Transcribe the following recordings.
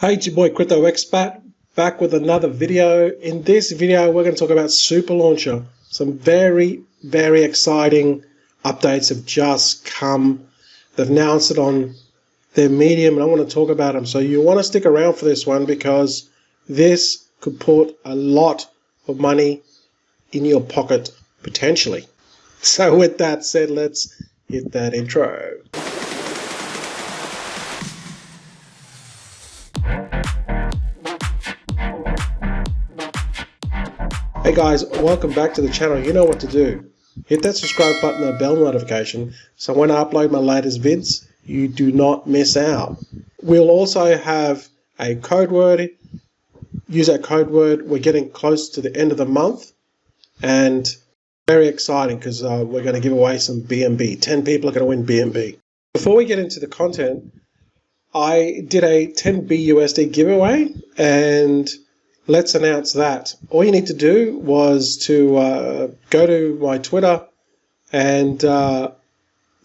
Hey, it's your boy Crypto Expat back with another video. In this video, we're going to talk about Super Launcher. Some very, very exciting updates have just come. They've announced it on their Medium, and I want to talk about them. So you want to stick around for this one because this could put a lot of money in your pocket potentially. So with that said, let's hit that intro. Hey guys, welcome back to the channel. You know what to do. Hit that subscribe button and bell notification so when I upload my latest vids, you do not miss out. We'll also have a code word. Use that code word. We're getting close to the end of the month and very exciting because we're going to give away some BNB. 10 people are going to win BNB. Before we get into the content, I did a 10 BUSD giveaway and let's announce that. All you need to do was to go to my Twitter and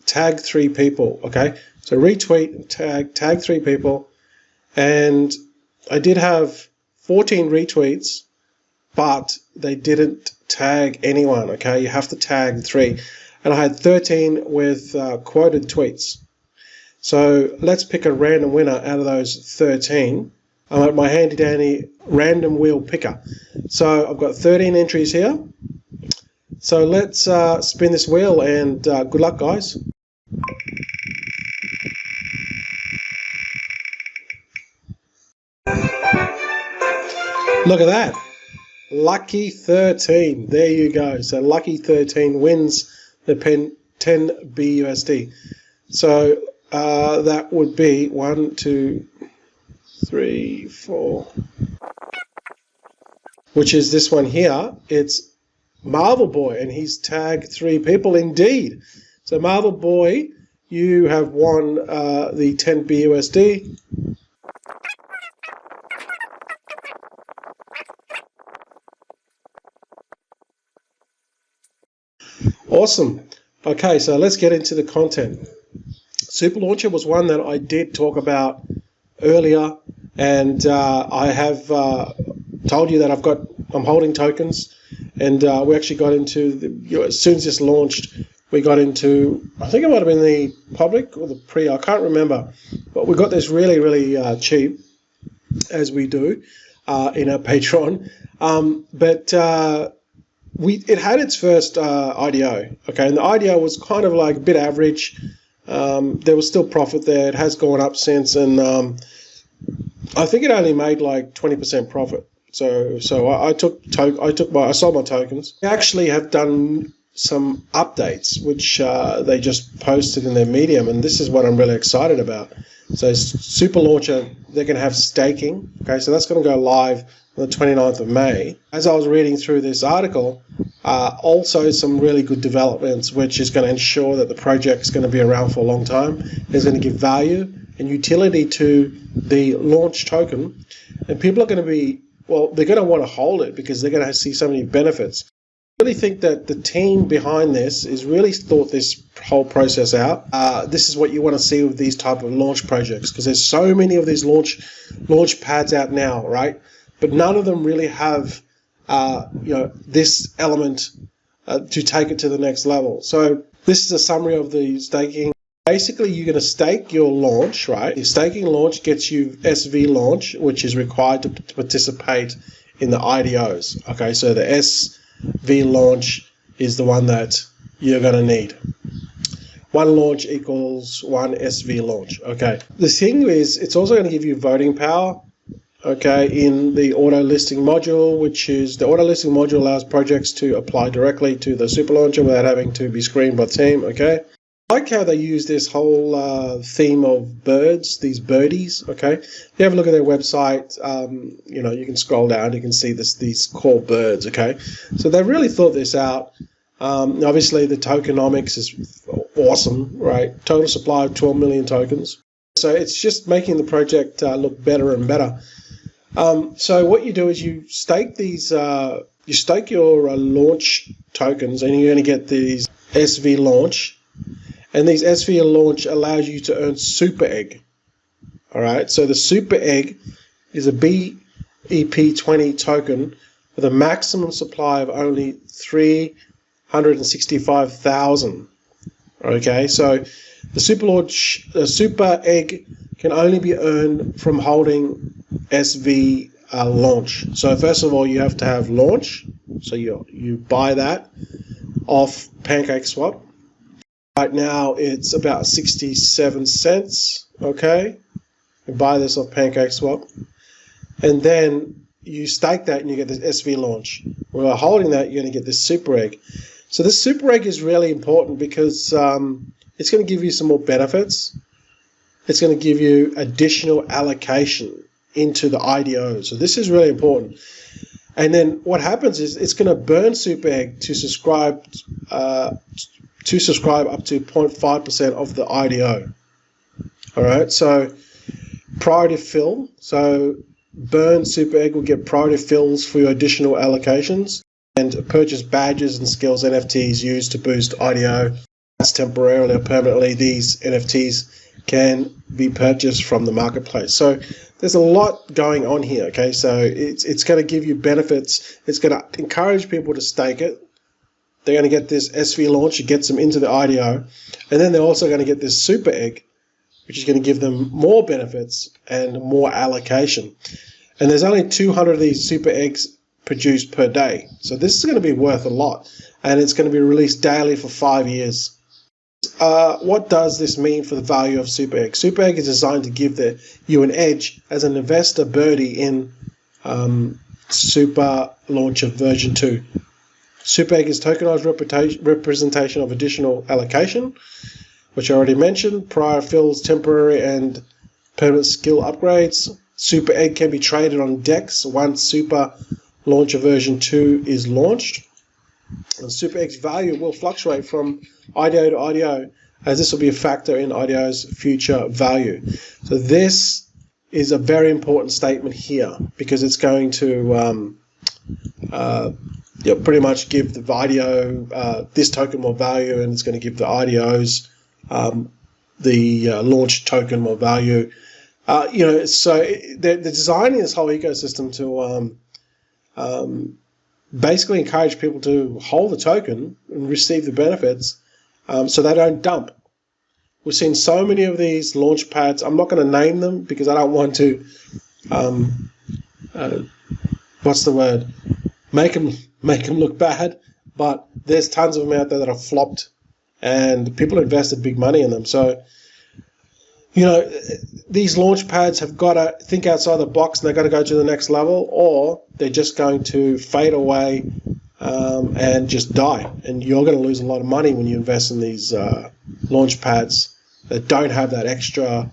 tag 3 people, okay? So retweet, tag 3 people. And I did have 14 retweets, but they didn't tag anyone, okay? You have to tag 3. And I had 13 with quoted tweets. So let's pick a random winner out of those 13. I'm at my handy dandy random wheel picker. So I've got 13 entries here. So let's spin this wheel and good luck, guys. Look at that. Lucky 13. There you go. So lucky 13 wins the 10 BUSD. So that would be 1, 2, 3, 4, which is this one here. It's Marvel Boy, and he's tagged 3 people indeed. So Marvel Boy, you have won the 10 BUSD. Awesome. Okay, so let's get into the content. Super Launcher was one that I did talk about earlier, and I have told you that I'm holding tokens, and we actually got into as soon as this launched, we got into, I think it might have been the public or the pre, I can't remember, but we got this really, really cheap, as we do in our Patreon, but it had its first IDO, okay, and the IDO was kind of like a bit average. There was still profit there. It has gone up since, and I think it only made like 20% profit. So I sold my tokens. They actually have done some updates, which they just posted in their Medium, and this is what I'm really excited about. So Super Launcher, they're going to have staking. Okay, so that's going to go live on the 29th of May. As I was reading through this article, also some really good developments, which is going to ensure that the project is going to be around for a long time. It's going to give value and utility to the launch token, and people are going to be, well, they're going to want to hold it because they're going to see so many benefits. I really think that the team behind this is really thought this whole process out. This is what you want to see with these type of launch projects, because there's so many of these launch pads out now, right? But none of them really have this element to take it to the next level. So this is a summary of the staking. Basically, you're going to stake your launch, right? The staking launch gets you SV launch, which is required to participate in the IDOs. Okay, so the SV launch is the one that you're going to need. 1 launch equals 1 SV launch. Okay. The thing is, it's also going to give you voting power. Okay, in the auto listing module, which is the auto listing module allows projects to apply directly to the Super Launcher without having to be screened by the team. Okay, I like how they use this whole theme of birds, these birdies. Okay, if you have a look at their website, you can scroll down, you can see these core birds. Okay, so they really thought this out. Obviously, the tokenomics is awesome, right? Total supply of 12 million tokens. So it's just making the project look better and better. So what you do is you stake these, you stake your launch tokens, and you're going to get these SV launch, and these SV launch allows you to earn super egg. All right, so the super egg is a BEP20 token with a maximum supply of only 365,000. Okay, so the super egg can only be earned from holding SV launch. So first of all, you have to have launch. So you buy that off Pancakeswap. Right now it's about 67 cents. Okay, you buy this off Pancakeswap, and then you stake that and you get this SV launch. While holding that, you're going to get this super egg. So this super egg is really important because it's going to give you some more benefits. It's going to give you additional allocation into the IDO. So this is really important. And then what happens is it's going to burn super egg to subscribe up to 0.5% of the IDO. All right, so priority fill. So burn super egg will get priority fills for your additional allocations, and purchase badges and skills NFTs used to boost IDO. That's temporarily or permanently. These NFTs can be purchased from the marketplace. So there's a lot going on here. Okay, so it's going to give you benefits. It's going to encourage people to stake it. They're going to get this SV launch. It gets them into the IDO, and then they're also going to get this super egg, which is going to give them more benefits and more allocation. And there's only 200 of these super eggs produced per day. So this is going to be worth a lot, and it's going to be released daily for 5 years. What does this mean for the value of super egg? Super egg is designed to give you an edge as an investor birdie in super launcher version 2. Super egg is tokenized representation of additional allocation, which I already mentioned, prior fills, temporary and permanent skill upgrades. Super egg can be traded on DEX once super launcher version 2 is launched. And super egg's value will fluctuate from IDO to IDO, as this will be a factor in IDO's future value. So this is a very important statement here, because it's going to pretty much give the IDO this token more value, and it's going to give the IDOs the launch token more value. So they're designing this whole ecosystem to basically encourage people to hold the token and receive the benefits, so they don't dump. We've seen so many of these launch pads. I'm not going to name them because I don't want to make them look bad, but there's tons of them out there that have flopped, and people invested big money in them. So these launch pads have got to think outside the box, and they've got to go to the next level, or they're just going to fade away and just die. And you're going to lose a lot of money when you invest in these launch pads that don't have that extra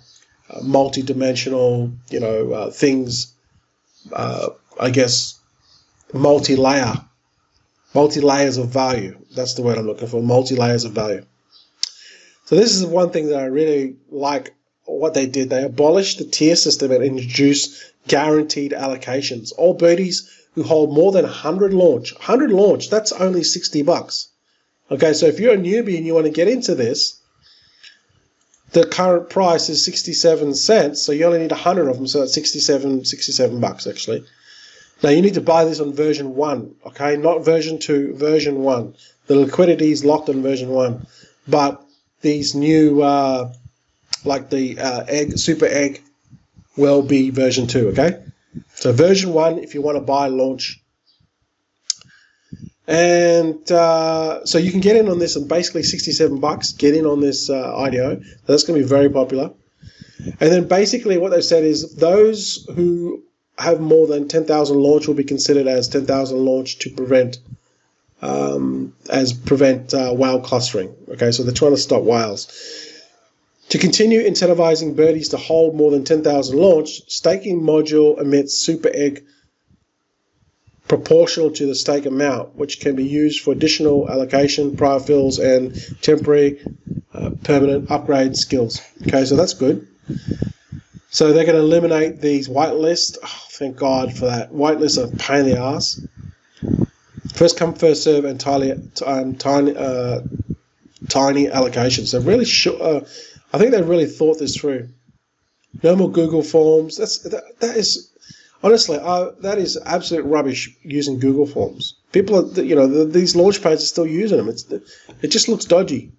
multi-dimensional, things, multi-layers of value. That's the word I'm looking for, multi-layers of value. So this is one thing that I really like what they did. They abolished the tier system and introduced guaranteed allocations. All birdies who hold more than 100 launch, that's only $60. Okay, so if you're a newbie and you want to get into this, the current price is 67 cents, so you only need 100 of them, so that's 67 bucks actually. Now you need to buy this on version 1, okay, not version 2, version 1. The liquidity is locked on version 1, but these new like the super egg will be version 2, okay? So version 1 if you want to buy launch. And so you can get in on this and basically 67 bucks, get in on this IDO. That's going to be very popular. And then basically what they've said is those who have more than 10,000 launch will be considered as 10,000 launch to prevent whale clustering. Okay, so they're trying to stop whales. To continue incentivizing birdies to hold more than 10,000 launch, staking module emits super egg proportional to the stake amount, which can be used for additional allocation, prior fills, and temporary permanent upgrade skills. Okay, so that's good. So they're going to eliminate these whitelists. Oh, thank God for that. Whitelists are a pain in the ass. First come, first serve, and tiny allocations. They're really I think they really thought this through. No more Google Forms. That is Honestly, that is absolute rubbish using Google Forms. People are, these launch pads are still using them. It just looks dodgy.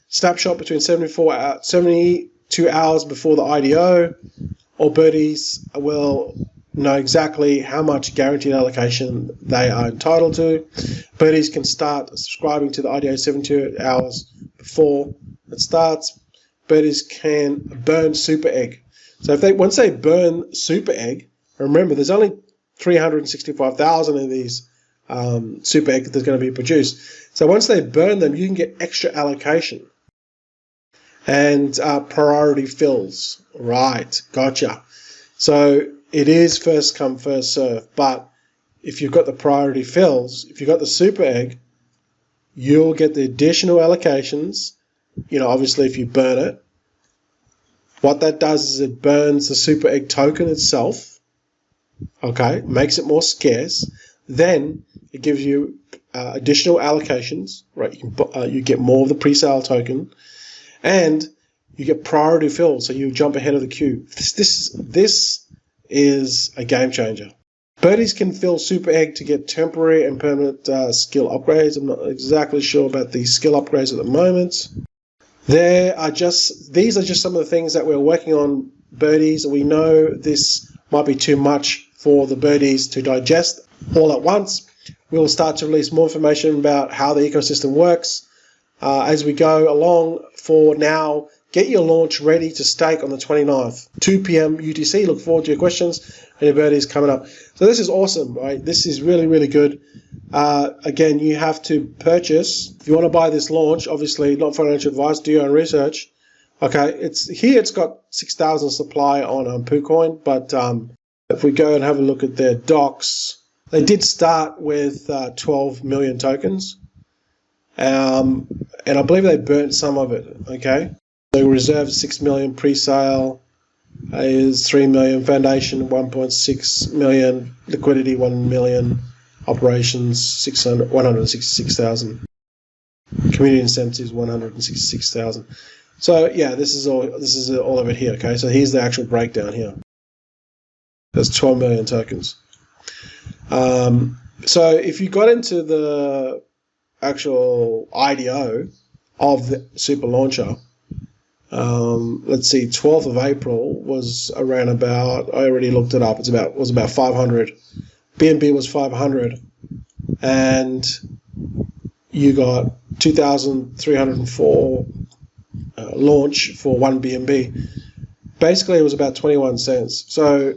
Snapshot between 72 hours before the IDO. All birdies will know exactly how much guaranteed allocation they are entitled to. Birdies can start subscribing to the IDO 72 hours before it starts. Birdies can burn super egg. So once they burn super egg, remember there's only 365,000 of these super eggs that's going to be produced. So once they burn them, you can get extra allocation and priority fills. Right, gotcha. So it is first come, first serve. But if you've got the priority fills, if you've got the super egg, you'll get the additional allocations. Obviously if you burn it. What that does is it burns the super egg token itself. Okay, makes it more scarce. Then it gives you additional allocations. Right, you get more of the pre-sale token, and you get priority fill, so you jump ahead of the queue. This is a game changer. Birdies can fill super egg to get temporary and permanent skill upgrades. I'm not exactly sure about the skill upgrades at the moment. These are just some of the things that we're working on, birdies. We know this might be too much for the birdies to digest all at once. We'll start to release more information about how the ecosystem works as we go along. For now, get your launch ready to stake on the 29th, 2 p.m. UTC. Look forward to your questions and your birdies coming up. So this is awesome, right? This is really, really good. Again, you have to purchase. If you want to buy this launch, obviously not financial advice, do your own research. Okay, it's got 6,000 supply on PooCoin, but if we go and have a look at their docs, they did start with 12 million tokens, and I believe they burnt some of it. Okay, they reserved 6 million pre-sale, is 3 million foundation, 1.6 million liquidity, 1 million operations, 166,000 community incentives, 166,000. So yeah, this is all of it here. Okay, so here's the actual breakdown here. There's 12 million tokens. So if you got into the actual IDO of the super launcher, let's see, 12th of April was around about, I already looked it up, was about 500. BNB was 500, and you got 2,304 launch for 1 BNB. Basically, it was about 21 cents. So,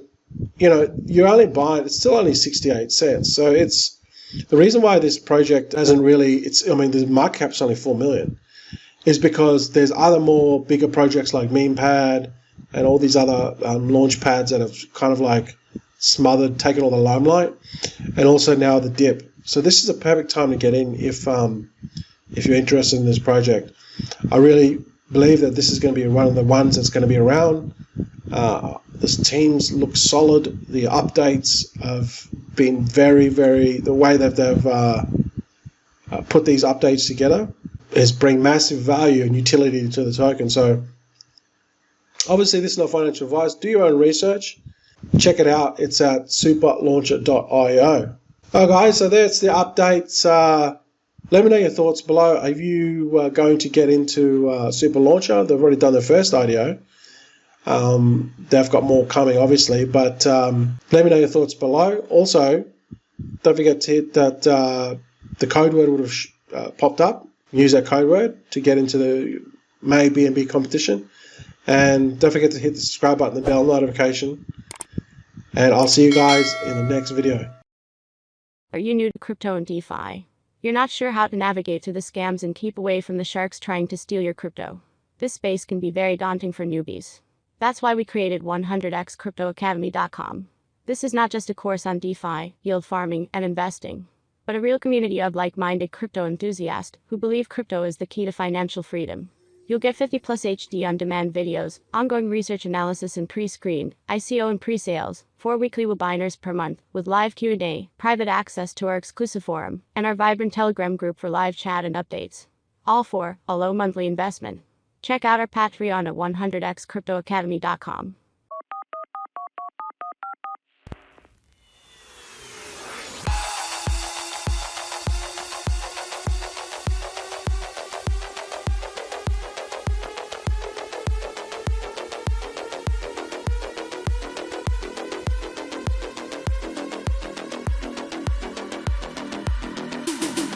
you're only buying, it's still only 68 cents. So it's the reason why this project hasn't really, the market cap's only 4 million, is because there's other more bigger projects like MemePad and all these other launch pads that have kind of like smothered, taken all the limelight, and also now the dip. So this is a perfect time to get in if you're interested in this project. I really believe that this is going to be one of the ones that's going to be around. This teams look solid. The updates have been very, very, the way that they've put these updates together is bring massive value and utility to the token. So obviously this is not financial advice. Do your own research. Check it out. It's at superlauncher.io. Alright guys, so that's the updates. Let me know your thoughts below. Are you going to get into Super Launcher? They've already done their first IDO. They've got more coming, obviously, but let me know your thoughts below. Also, don't forget to hit that the code word would have popped up. Use that code word to get into the May BNB competition. And don't forget to hit the subscribe button, the bell notification. And I'll see you guys in the next video. Are you new to crypto and DeFi? You're not sure how to navigate through the scams and keep away from the sharks trying to steal your crypto? This space can be very daunting for newbies. That's why we created 100xcryptoacademy.com. This is not just a course on DeFi, yield farming, and investing, but a real community of like-minded crypto enthusiasts who believe crypto is the key to financial freedom. You'll get 50+ HD on-demand videos, ongoing research analysis and pre-screened, ICO and pre-sales, 4 weekly webinars per month, with live Q&A, private access to our exclusive forum, and our vibrant Telegram group for live chat and updates. All for a low monthly investment. Check out our Patreon at 100xcryptoacademy.com.